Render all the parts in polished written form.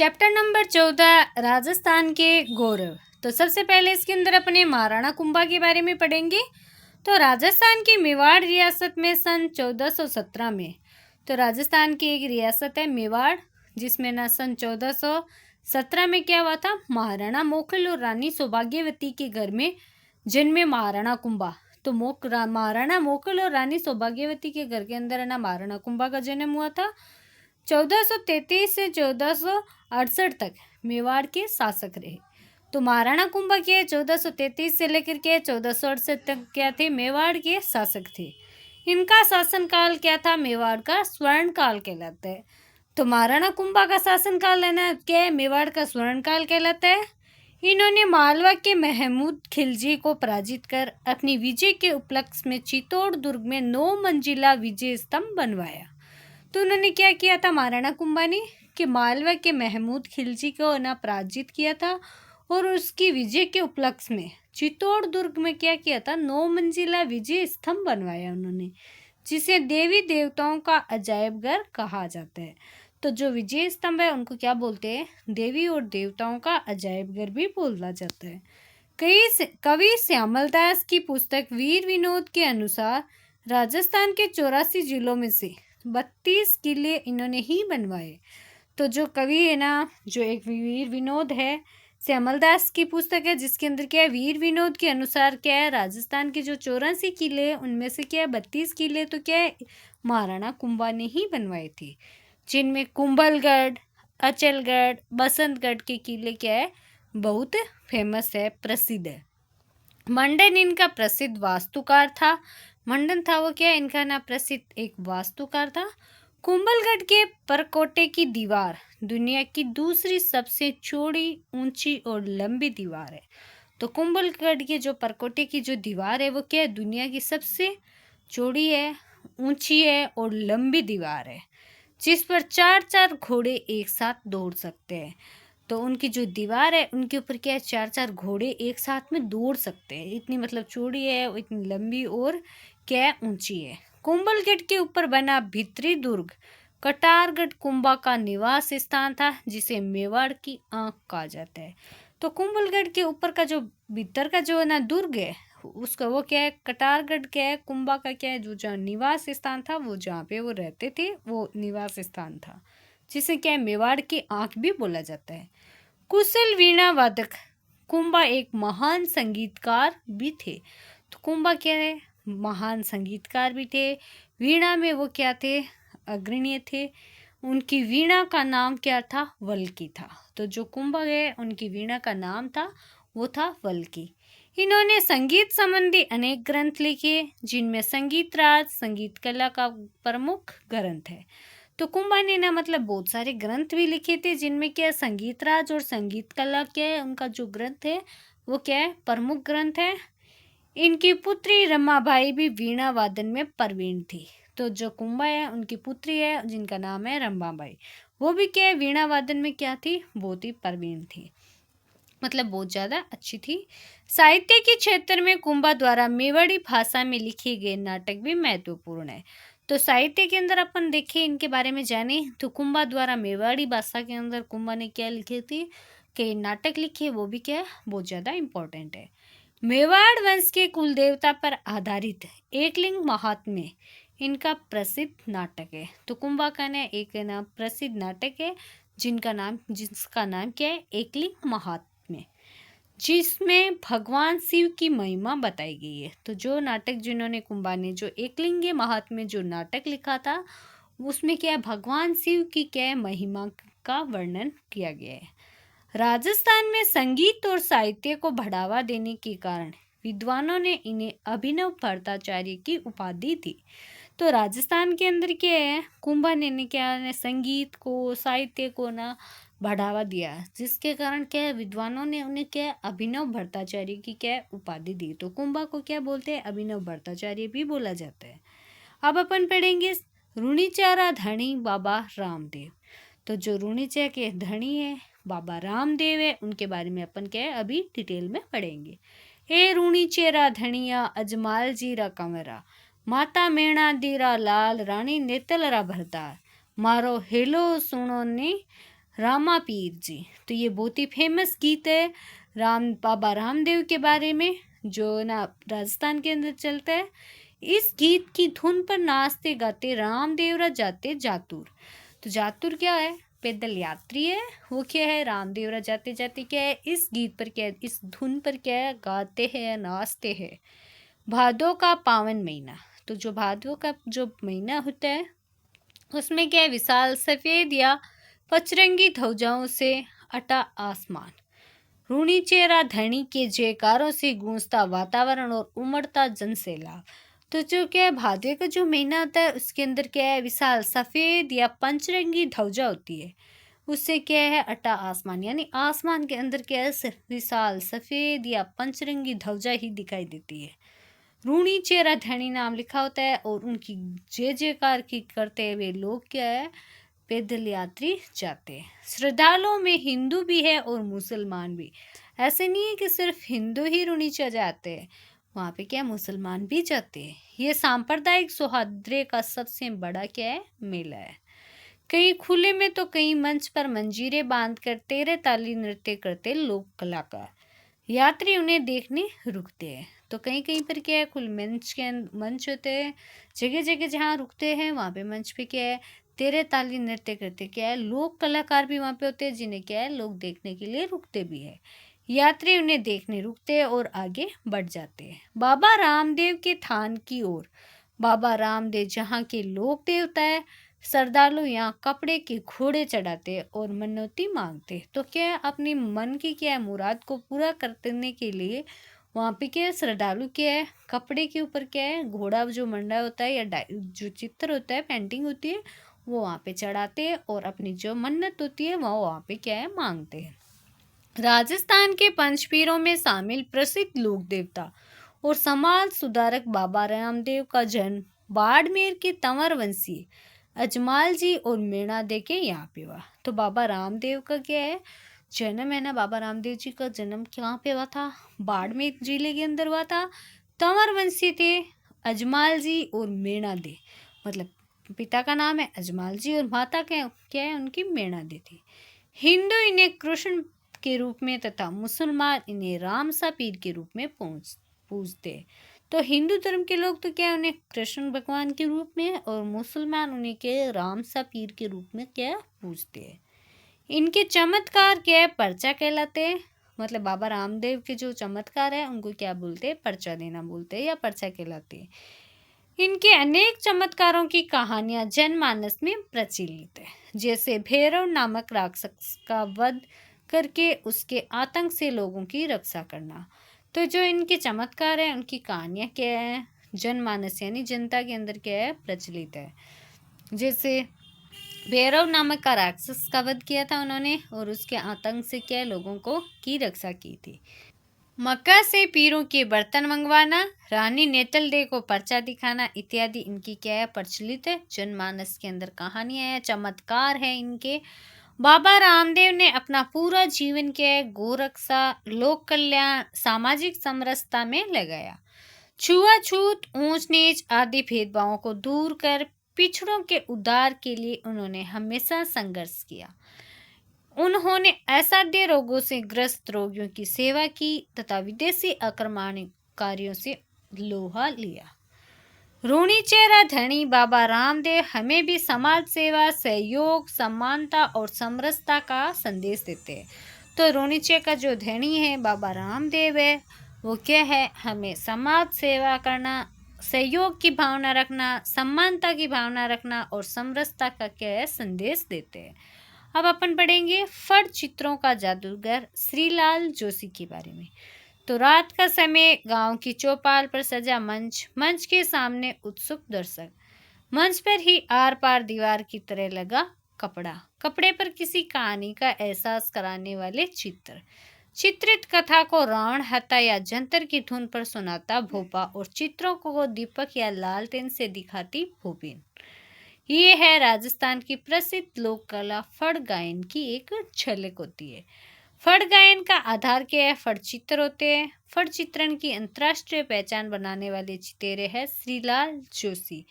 Chapter number 14 Rajasthan के गौरव। तो सबसे पहले इसके अंदर अपने महाराणा कुंभा के बारे में पढ़ेंगे। तो राजस्थान की मेवाड़ रियासत में सन 1417 में, तो राजस्थान की एक रियासत है मेवाड़, जिसमें ना सन 1417 में क्या हुआ था, महाराणा मोखल और रानी सौभाग्यवती के घर में जन्मे महाराणा कुंभा। तो महाराणा मोखल और रानी सौभाग्यवती के घर के अंदर है ना महाराणा कुंभा का जन्म हुआ था। 1433 से 1468 तक मेवाड़ के शासक रहे। तो महाराणा कुंभा के 1433 से लेकर के 1468 तक क्या थे, मेवाड़ के शासक थे। इनका शासनकाल क्या था, मेवाड़ का स्वर्ण काल कहलाता है। तो महाराणा कुंभा का शासनकाल है ना क्या है, मेवाड़ का स्वर्ण काल कहलाता है। इन्होंने मालवा के महमूद खिलजी को पराजित कर अपनी विजय के उपलक्ष्य में चित्तौड़ दुर्ग में 9 मंजिला विजय स्तंभ बनवाया। तो उन्होंने क्या किया था महाराणा कुंभा ने, कि मालवा के महमूद खिलजी को ना पराजित किया था और उसकी विजय के उपलक्ष्य में चित्तौड़ दुर्ग में क्या किया था, 9 मंजिला विजय स्तंभ बनवाया उन्होंने, जिसे देवी देवताओं का अजायब घर कहा जाता है। तो जो विजय स्तंभ है उनको क्या बोलते हैं, देवी और देवताओं का अजायब घर भी बोला जाता है। कवि श्यामलदास की पुस्तक वीर विनोद के अनुसार राजस्थान के 84 जिलों में से 32 किले इन्होंने ही बनवाए। तो जो कवि है ना, जो एक वीर विनोद है, श्यामलदास की पुस्तक है, जिसके अंदर क्या है, वीर विनोद के अनुसार क्या है, राजस्थान के जो 84 किले उनमें से क्या है 32 किले तो क्या है महाराणा कुंभा ने ही बनवाए थे, जिनमें कुंभलगढ़, अचलगढ़, बसंतगढ़ के किले क्या है बहुत फेमस है, प्रसिद्ध है। मंडन इनका प्रसिद्ध वास्तुकार था। मंडन था वो क्या, इनका ना प्रसिद्ध एक वास्तुकार था। कुंभलगढ़ के परकोटे की दीवार दुनिया की दूसरी सबसे चौड़ी, ऊंची और लंबी दीवार है। तो कुंभलगढ़ के जो परकोटे की जो दीवार है वो क्या है, दुनिया की सबसे चौड़ी है, ऊंची है और लंबी दीवार है, जिस पर 4-4 घोड़े एक साथ दौड़ सकते हैं। तो उनकी जो दीवार है उनके ऊपर क्या है, 4-4 घोड़े एक साथ में दौड़ सकते हैं, इतनी मतलब चौड़ी है, इतनी लंबी और क्या है ऊंची है। कुंभलगढ़ के ऊपर बना भीतरी दुर्ग कटारगढ़ कुंभा का निवास स्थान था, जिसे मेवाड़ की आंख कहा जाता है। तो कुंभलगढ़ के ऊपर का जो भीतर का जो है ना दुर्ग है, उसका वो क्या है, कटारगढ़ क्या है, कुंभा का क्या है, जो जहाँ निवास स्थान था, वो जहाँ पे वो रहते थे वो निवास स्थान था, जिसे क्या है मेवाड़ की आंख भी बोला जाता है। कुशल वीणा वादक कुंभा एक महान संगीतकार भी थे। तो कुंभा क्या है, महान संगीतकार भी थे। वीणा में वो क्या थे, अग्रणी थे। उनकी वीणा का नाम क्या था, वल्की था। तो जो कुंभा है उनकी वीणा का नाम था वो था वल्की। इन्होंने संगीत संबंधी अनेक ग्रंथ लिखे, जिनमें संगीत राज संगीत कला का प्रमुख ग्रंथ है। तो कुंभा ने ना मतलब बहुत सारे ग्रंथ भी लिखे थे, जिनमें क्या संगीत राज और संगीत कला क्या है, उनका जो ग्रंथ है वो क्या है प्रमुख ग्रंथ है। इनकी पुत्री रमाबाई भी वीणा वादन में प्रवीण थी। तो जो कुंभा है उनकी पुत्री है जिनका नाम है रमाबाई, वो भी क्या है वीणा वादन में क्या थी, बहुत ही प्रवीण थी, मतलब बहुत ज़्यादा अच्छी थी। साहित्य के क्षेत्र में कुंभा द्वारा मेवाड़ी भाषा में लिखे गए नाटक भी महत्वपूर्ण है। तो साहित्य के अंदर अपन देखें, इनके बारे में जाने, तो कुंभा द्वारा मेवाड़ी भाषा के अंदर कुंभा ने क्या लिखे थे, कई नाटक लिखे, वो भी क्या है बहुत ज़्यादा इम्पोर्टेंट है। मेवाड़ वंश के कुल देवता पर आधारित एकलिंग महात्म्य इनका प्रसिद्ध नाटक है। तो कुंभा का ना एक ना प्रसिद्ध नाटक है, जिसका नाम क्या है, एकलिंग महात्म्य, जिसमें भगवान शिव की महिमा बताई गई है। तो जो नाटक जिन्होंने कुंभा ने जो एकलिंग महात्म्य जो नाटक लिखा था, उसमें क्या है भगवान शिव की क्या है महिमा का वर्णन किया गया है। राजस्थान में संगीत और साहित्य को बढ़ावा देने के कारण विद्वानों ने इन्हें अभिनव भट्टाचार्य की उपाधि दी। तो राजस्थान के अंदर क्या है, कुंभा ने क्या है संगीत को साहित्य को ना बढ़ावा दिया, जिसके कारण क्या है विद्वानों ने उन्हें क्या है अभिनव भट्टाचार्य की क्या है उपाधि दी। तो कुंभा को क्या बोलते हैं, अभिनव भट्टाचार्य भी बोला जाता है। अब अपन पढ़ेंगे रुणिचारा धनी बाबा रामदेव। तो जो रुणिचा के धनी है बाबा रामदेव है, उनके बारे में अपन क्या है अभी डिटेल में पढ़ेंगे। हे रुणिचेरा धनिया अजमाल जीरा कमरा, माता मेणा दीरा लाल रानी नेतलरा भरदार, मारो हेलो सुनो ने रामा पीर जी। तो ये बहुत ही फेमस गीत है बाबा रामदेव के बारे में, जो ना राजस्थान के अंदर चलता है। इस गीत की धुन पर नाचते गाते रामदेवरा जाते जातुर। तो जातुर क्या है? पैदल यात्री है। वो क्या है? रामदेवरा जाते जाते क्या है? इस गीत पर क्या है? इस धुन पर क्या है? गाते हैं, नाचते हैं। भादों का पावन महीना। तो जो भादों का जो महीना होता है उसमें क्या है? विशाल सफेद या पचरंगी ध्वजाओं से अटा आसमान, रूनी चेहरा धनी के जयकारों से गूंजता वातावरण और उमड़ता जनसैलाब। तो जो क्या है? भादवे का जो महीना होता है उसके अंदर क्या है? विशाल सफेद या पंचरंगी ध्वजा होती है। उससे क्या है? अटा आसमान, यानी आसमान के अंदर क्या है? विशाल सफेद या पंचरंगी ध्वजा ही दिखाई देती है। रूणी चेहरा धनी नाम लिखा होता है और उनकी जय जयकार की करते हुए लोग क्या है? पैदल यात्री जाते हैं। श्रद्धालुओं में हिंदू भी है और मुसलमान भी। ऐसे नहीं है कि सिर्फ हिंदू ही रूणीचा जाते हैं, वहाँ पे क्या मुसलमान भी जाते हैं। ये सांप्रदायिक सौहार्द का सबसे बड़ा क्या है? मेला है। कई खुले में तो कई मंच पर मंजीरे बांध कर तेरे ताली नृत्य करते लोक कलाकार, यात्री उन्हें देखने रुकते हैं। तो कहीं कहीं पर क्या है? खुले मंच होते हैं, जगह जगह जहाँ रुकते हैं वहाँ पे मंच पे क्या है? तेरे ताली नृत्य करते क्या है? लोक कलाकार भी वहाँ पे होते हैं, जिन्हें क्या है? लोग देखने के लिए रुकते भी है। यात्री उन्हें देखने रुकते हैं और आगे बढ़ जाते हैं बाबा रामदेव के थान की ओर। बाबा रामदेव जहाँ के लोक देवता है, श्रद्धालु यहाँ कपड़े के घोड़े चढ़ाते हैं और मनौती मांगते हैं। तो क्या है? अपनी मन की क्या है? मुराद को पूरा करने के लिए वहाँ पे क्या है? श्रद्धालु क्या है? कपड़े के ऊपर क्या है? घोड़ा जो मंडा होता है या जो चित्र होता है, पेंटिंग होती है, वो वहाँ पे चढ़ाते हैं और अपनी जो मन्नत होती है वो वहाँ पे क्या है? मांगते हैं। राजस्थान के पंचपीरों में शामिल प्रसिद्ध लोक देवता और समाज सुधारक बाबा रामदेव का जन्म बाड़मेर के तंवर वंशी अजमाल जी और मीणा दे के यहाँ पे हुआ। तो बाबा रामदेव का क्या है? जन्म है ना, बाबा रामदेव जी का जन्म कहाँ पे हुआ था? बाड़मेर जिले के अंदर हुआ था। तंवर वंशी थे अजमाल जी और मीणा दे, मतलब पिता का नाम है अजमाल जी और माता क्या है? उनकी मीणा दे थी। हिंदू इन्हें कृष्ण के रूप में तथा मुसलमान इन्हें रामसा पीर के रूप में पूजते। तो हिंदू धर्म के लोग तो क्या उन्हें कृष्ण भगवान के रूप में और मुसलमान उन्हें के रामसा पीर के रूप में क्या पूजते हैं। इनके चमत्कार क्या है? पर्चा कहलाते हैं। मतलब बाबा रामदेव के जो चमत्कार है उनको क्या बोलते हैं? पर्चा देना बोलते हैं या पर्चा कहलाते हैं। इनके अनेक चमत्कारों की कहानियां जनमानस में प्रचलित है, जैसे भैरव नामक राक्षस का वध करके उसके आतंक से लोगों की रक्षा करना। तो जो इनके चमत्कार है उनकी कहानियां क्या है? जनमानस यानी जनता के अंदर क्या है? प्रचलित है। जैसे भैरव नामक का राक्षस का वध किया था उन्होंने और उसके आतंक से क्या लोगों को की रक्षा की थी। मक्का से पीरों के बर्तन मंगवाना, रानी नेतल डे को पर्चा दिखाना इत्यादि इनकी क्या है? प्रचलित है। जनमानस के अंदर कहानियां हैं, चमत्कार है इनके। बाबा रामदेव ने अपना पूरा जीवन के गोरक्षा, लोक कल्याण, सामाजिक समरसता में लगाया। छुआछूत, ऊंच नीच आदि भेदभावों को दूर कर पिछड़ों के उद्धार के लिए उन्होंने हमेशा संघर्ष किया। उन्होंने असाध्य रोगों से ग्रस्त रोगियों की सेवा की तथा विदेशी आक्रमणकारियों से लोहा लिया। रूणी चेहरा धनी बाबा रामदेव हमें भी समाज सेवा, सहयोग, समानता और समरसता का संदेश देते हैं। तो रूणीचे का जो धनी है बाबा रामदेव है, वो क्या है? हमें समाज सेवा करना, सहयोग की भावना रखना, समानता की भावना रखना और समरसता का क्या है? संदेश देते हैं। अब अपन पढ़ेंगे फट चित्रों का जादूगर श्रीलाल जोशी के बारे में। तो रात का समय, गांव की चौपाल पर सजा मंच के सामने उत्सुक दर्शक, मंच पर ही आर पार दीवार की तरह लगा कपड़े पर किसी कहानी का एहसास कराने वाले चित्रित कथा को रावण हत्या या जंतर की धुन पर सुनाता भोपा और चित्रों को दीपक या लालटेन से दिखाती भूपिन। ये है राजस्थान की प्रसिद्ध लोक कला फड़ गायन की एक झलक होती है। फड़ गायन का आधार क्या है? फड़ चित्र होते हैं। फड़ चित्रण की अंतर्राष्ट्रीय पहचान बनाने वाले चितेरे हैं श्रीलाल जोशी।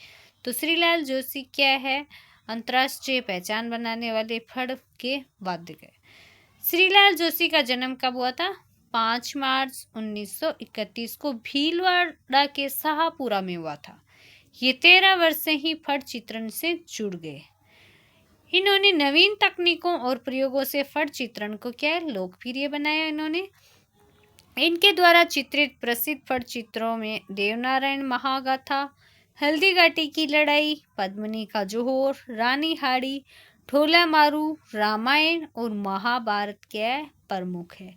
तो श्रीलाल जोशी क्या है? अंतर्राष्ट्रीय पहचान बनाने वाले फड़ के वाद्यकर। श्रीलाल जोशी का जन्म कब हुआ था? 5 मार्च 1931 को भीलवाड़ा के शाहपुरा में हुआ था। ये 13 वर्ष से ही फड़ चित्रण से जुड़ गए। इन्होंने नवीन तकनीकों और प्रयोगों से फड़ चित्रण को क्या लोकप्रिय बनाया। इनके द्वारा चित्रित प्रसिद्ध फड़ चित्रों में देवनारायण महागाथा, हल्दी घाटी की लड़ाई, पद्मिनी का जोहर, रानी हाड़ी, ढोला मारू, रामायण और महाभारत के प्रमुख है।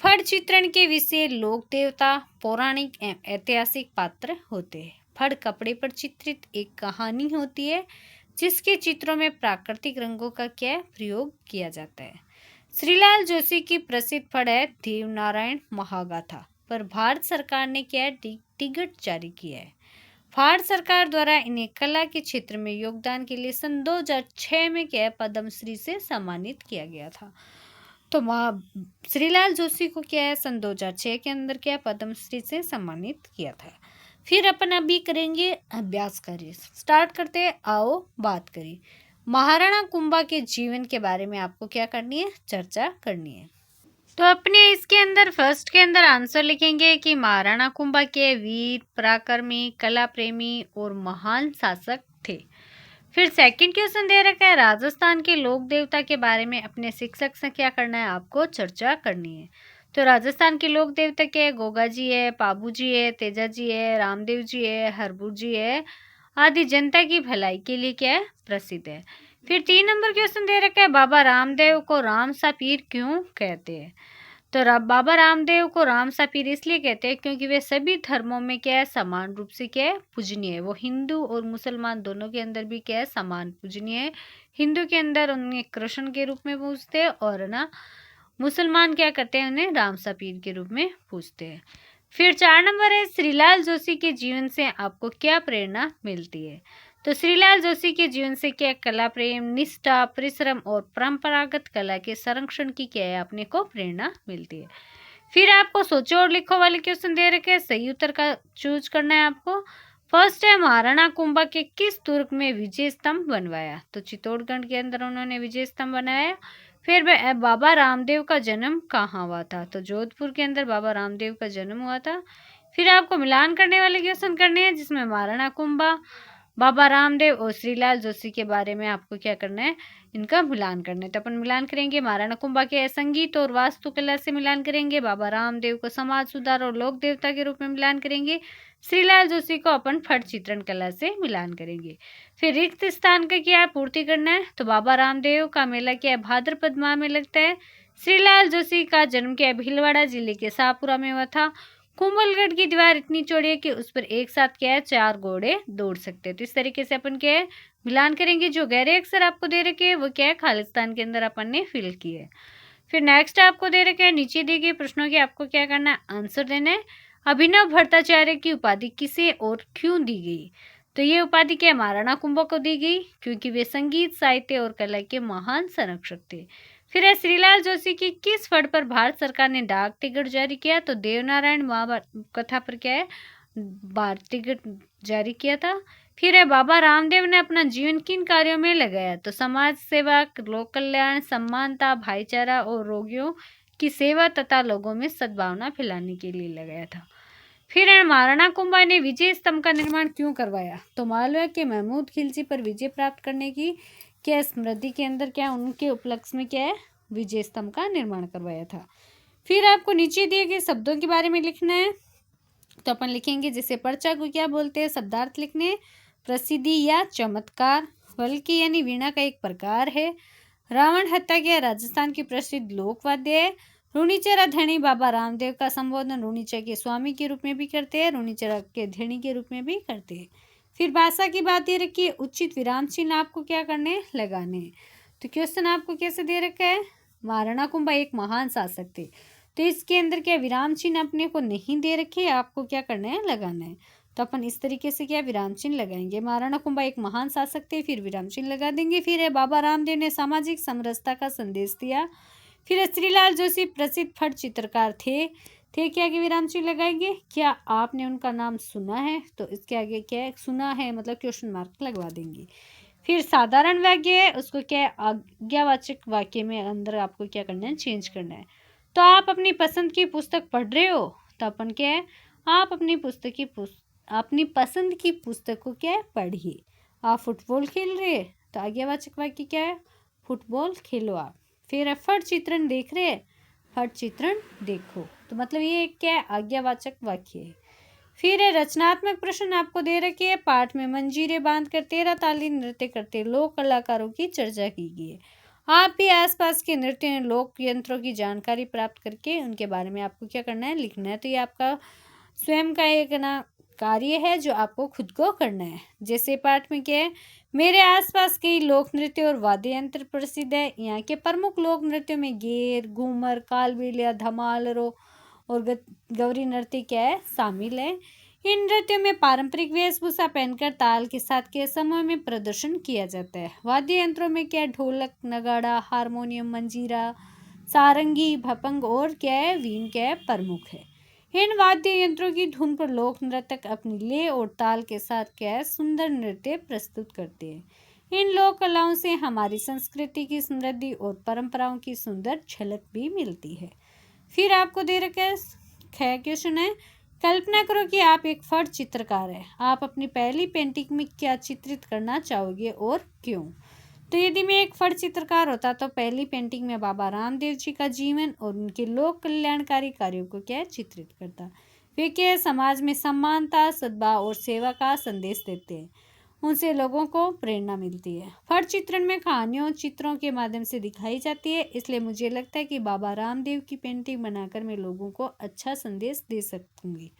फड़ चित्रण के विषय लोक देवता, पौराणिक एवं ऐतिहासिक पात्र होते हैं। फड़ कपड़े पर चित्रित एक कहानी होती है जिसके चित्रों में प्राकृतिक रंगों का क्या प्रयोग किया जाता है। श्रीलाल जोशी की प्रसिद्ध फड़ है देवनारायण महागाथा पर भारत सरकार ने क्या टिकट जारी किया है। भारत सरकार द्वारा इन्हें कला के क्षेत्र में योगदान के लिए सन 2006 में क्या पद्मश्री से सम्मानित किया गया था। तो श्रीलाल जोशी को क्या है सन 2006 के अंदर क्या पद्मश्री से सम्मानित किया था। फिर अपन अभी करेंगे अभ्यास कार्य। स्टार्ट करते हैं, आओ बात करें। महाराणा कुंभा के जीवन के बारे में आपको क्या करनी है, चर्चा करनी है। तो अपने इसके अंदर फर्स्ट के अंदर आंसर लिखेंगे कि महाराणा कुंभा के वीर, पराक्रमी, कला प्रेमी और महान शासक थे। फिर सेकंड क्वेश्चन दे रखा है राजस्थान के लोक देवता के बारे में अपने शिक्षक से क्या करना है, आपको चर्चा करनी है। तो राजस्थान के लोक देवता के गोगा जी है, पाबू जी है, तेजा जी है, रामदेव जी है, हरबू जी है आदि जनता की भलाई के लिए क्या है प्रसिद्ध है। फिर 3 नंबर क्वेश्चन दे रखा है बाबा रामदेव को राम सा पीर क्यों कहते हैं। तो बाबा रामदेव को राम सा पीर इसलिए कहते हैं क्योंकि वे सभी धर्मों में क्या है समान रूप से क्या है पूजनीय है। वो हिंदू और मुसलमान दोनों के अंदर भी क्या है समान पूजनीय है। हिंदू के अंदर उन्हें कृष्ण के रूप में पूजते हैं और ना मुसलमान क्या करते हैं उन्हें राम सा पीर के रूप में पूजते हैं। फिर 4 नंबर है श्रीलाल जोशी के जीवन से आपको क्या प्रेरणा मिलती है। तो श्रीलाल जोशी के जीवन से क्या कला प्रेम, निष्ठा, परिश्रम और परंपरागत कला के संरक्षण की क्या है अपने को प्रेरणा मिलती है। फिर आपको सोचो और लिखो वाले क्वेश्चन दे रखे हैं, सही उत्तर का चूज करना है आपको। फर्स्ट है महाराणा कुंभा के किस दुर्ग में विजय स्तंभ बनवाया। तो चित्तौड़गढ़ के अंदर उन्होंने विजय स्तंभ बनाया। फिर बाबा रामदेव का जन्म कहाँ हुआ था। तो जोधपुर के अंदर बाबा रामदेव का जन्म हुआ था। फिर आपको मिलान करने वाले क्वेश्चन करने हैं जिसमें महाराणा कुंभा, बाबा रामदेव और श्रीलाल जोशी के बारे में आपको क्या करना है, इनका मिलान करना है। तो अपन मिलान करेंगे महाराणा कुंभा के संगीत और वास्तुकला से मिलान करेंगे, बाबा रामदेव को समाज सुधार और लोक देवता के रूप में मिलान करेंगे, श्रीलाल जोशी को अपन फट चित्रण कला से मिलान करेंगे। फिर रिक्त स्थान का क्या पूर्ति करना है। तो बाबा रामदेव का मेला क्या है भाद्रपद माह में लगता है। श्रीलाल जोशी का जन्म क्या है भीलवाड़ा जिले के शाहपुरा में हुआ था। कुंभलगढ़ की दीवार इतनी चौड़ी है कि उस पर एक साथ क्या है 4 घोड़े दौड़ सकते हैं। तो इस तरीके से अपन क्या है मिलान करेंगे। जो गहरे अक्षर आपको दे रखे हैं वो क्या है खालिस्तान के अंदर अपन ने फिल किए है। फिर नेक्स्ट आपको दे रखे हैं नीचे दिए गए प्रश्नों के आपको क्या करना है आंसर देना है। अभिनव भट्टाचार्य की उपाधि किसे और क्यों दी गई। तो ये उपाधि क्या महाराणा कुंभा को दी गई क्योंकि वे संगीत, साहित्य और कला के महान संरक्षक थे। फिर है श्रीलाल जोशी की किस फड़ पर भारत सरकार ने डाक टिकट जारी किया। तो देवनारायण महाभारत कथा पर क्या है डाक टिकट जारी किया था। फिर है बाबा रामदेव ने अपना जीवन किन कार्यों में लगाया। तो समाज सेवा, लोक कल्याण, समानता, भाईचारा और रोगियों की सेवा तथा लोगों में सद्भावना फैलाने के लिए लगाया था। फिर है महाराणा कुंभा ने विजय स्तंभ का निर्माण क्यों करवाया। तो मालवा के महमूद खिलजी पर विजय प्राप्त करने की क्या स्मृति के अंदर क्या उनके उपलक्ष्य में क्या है विजय स्तंभ का निर्माण करवाया था। फिर आपको नीचे दिए गए शब्दों के बारे में लिखना है। तो अपन लिखेंगे जैसे पर्चा को क्या बोलते हैं, शब्दार्थ लिखने, प्रसिद्धि या चमत्कार, वल्की यानी वीणा का एक प्रकार है, रावण हत्या क्या राजस्थान की प्रसिद्ध लोकवाद्य है, रूणीचरा धणी बाबा रामदेव का संबोधन रूणीचर के स्वामी के रूप में भी करते हैं, रूणीचरा के धणी के रूप में भी करते हैं। फिर भाषा की बात ये रखिए, उचित विराम चिन्ह आपको क्या करने लगाने। तो क्वेश्चन आपको कैसे दे रखा है, महाराणा कुंभा एक महान शासक थे, तो इसके अंदर क्या विराम चिन्ह अपने को नहीं दे रखे, आपको क्या करना है लगाना है। तो अपन इस तरीके से क्या विराम चिन्ह लगाएंगे। महाराणा कुंभा एक महान शासक थे, फिर विराम चिन्ह लगा देंगे। फिर है बाबा रामदेव ने सामाजिक समरसता का संदेश दिया। फिर श्रीलाल जोशी प्रसिद्ध फट चित्रकार थे क्या आगे विराम चिन्ह लगाएंगे। क्या आपने उनका नाम सुना है। तो इसके आगे क्या है सुना है मतलब क्वेश्चन मार्क लगवा देंगे। फिर साधारण वाक्य है, उसको क्या है, आज्ञावाचक वाक्य में अंदर आपको क्या करना है, चेंज करना है। तो आप अपनी पसंद की पुस्तक पढ़ रहे हो, तो अपन क्या है, आप अपनी पसंद की पुस्तक को क्या है, पढ़िए। आप फुटबॉल खेल रहे हैं, तो आज्ञावाचक वाक्य क्या है, फुटबॉल खेलो आप। फिर फट चित्रण देख रहे हैं, फट चित्रण देखो। तो मतलब ये क्या है, आज्ञावाचक वाक्य है। फिर है रचनात्मक प्रश्न आपको दे रखे है। पाठ में मंजीरे बांधकर 13 ताली नृत्य करते लोक कलाकारों की चर्चा की गई है। आप भी आसपास के नृत्य लोक यंत्रों की जानकारी प्राप्त करके उनके बारे में आपको क्या करना है, लिखना है। तो ये आपका स्वयं का एक ना कार्य है जो आपको खुद को करना है। जैसे पाठ में क्या है, मेरे आसपास कई लोक नृत्य और वाद्य यंत्र प्रसिद्ध है। यहाँ के प्रमुख लोक नृत्यों में गेर, घूमर, कालबेलिया, धमाल और गौरी नृत्य क्या है, शामिल है। इन नृत्यों में पारंपरिक वेशभूषा पहनकर ताल के साथ के समूह में प्रदर्शन किया जाता है। वाद्य यंत्रों में क्या है, ढोलक, नगाड़ा, हारमोनियम, मंजीरा, सारंगी, भपंग और क्या है, वीण क्या है, प्रमुख है। इन वाद्य यंत्रों की धुन पर लोक नृतक अपनी लय और ताल के साथ क्या है, सुंदर नृत्य प्रस्तुत करते हैं। इन लोक कलाओं से हमारी संस्कृति की समृद्धि और परंपराओं की सुंदर झलक भी मिलती है। फिर आपको दे रखा है, क्वेश्चन है, कल्पना करो कि आप एक फट चित्रकार है। आप अपनी पहली पेंटिंग में क्या चित्रित करना चाहोगे और क्यों? तो यदि मैं एक फट चित्रकार होता तो पहली पेंटिंग में बाबा रामदेव जी का जीवन और उनके लोक कल्याणकारी कार्यों को क्या चित्रित करता। वे क्या समाज में समानता, सद्भाव और सेवा का संदेश देते हैं। उनसे लोगों को प्रेरणा मिलती है। फट चित्रण में कहानियों चित्रों के माध्यम से दिखाई जाती है, इसलिए मुझे लगता है कि बाबा रामदेव की पेंटिंग बनाकर मैं लोगों को अच्छा संदेश दे सकूंगी।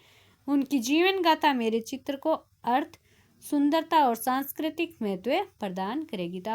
उनकी जीवन गाथा मेरे चित्र को अर्थ, सुंदरता और सांस्कृतिक महत्व प्रदान करेगी। तो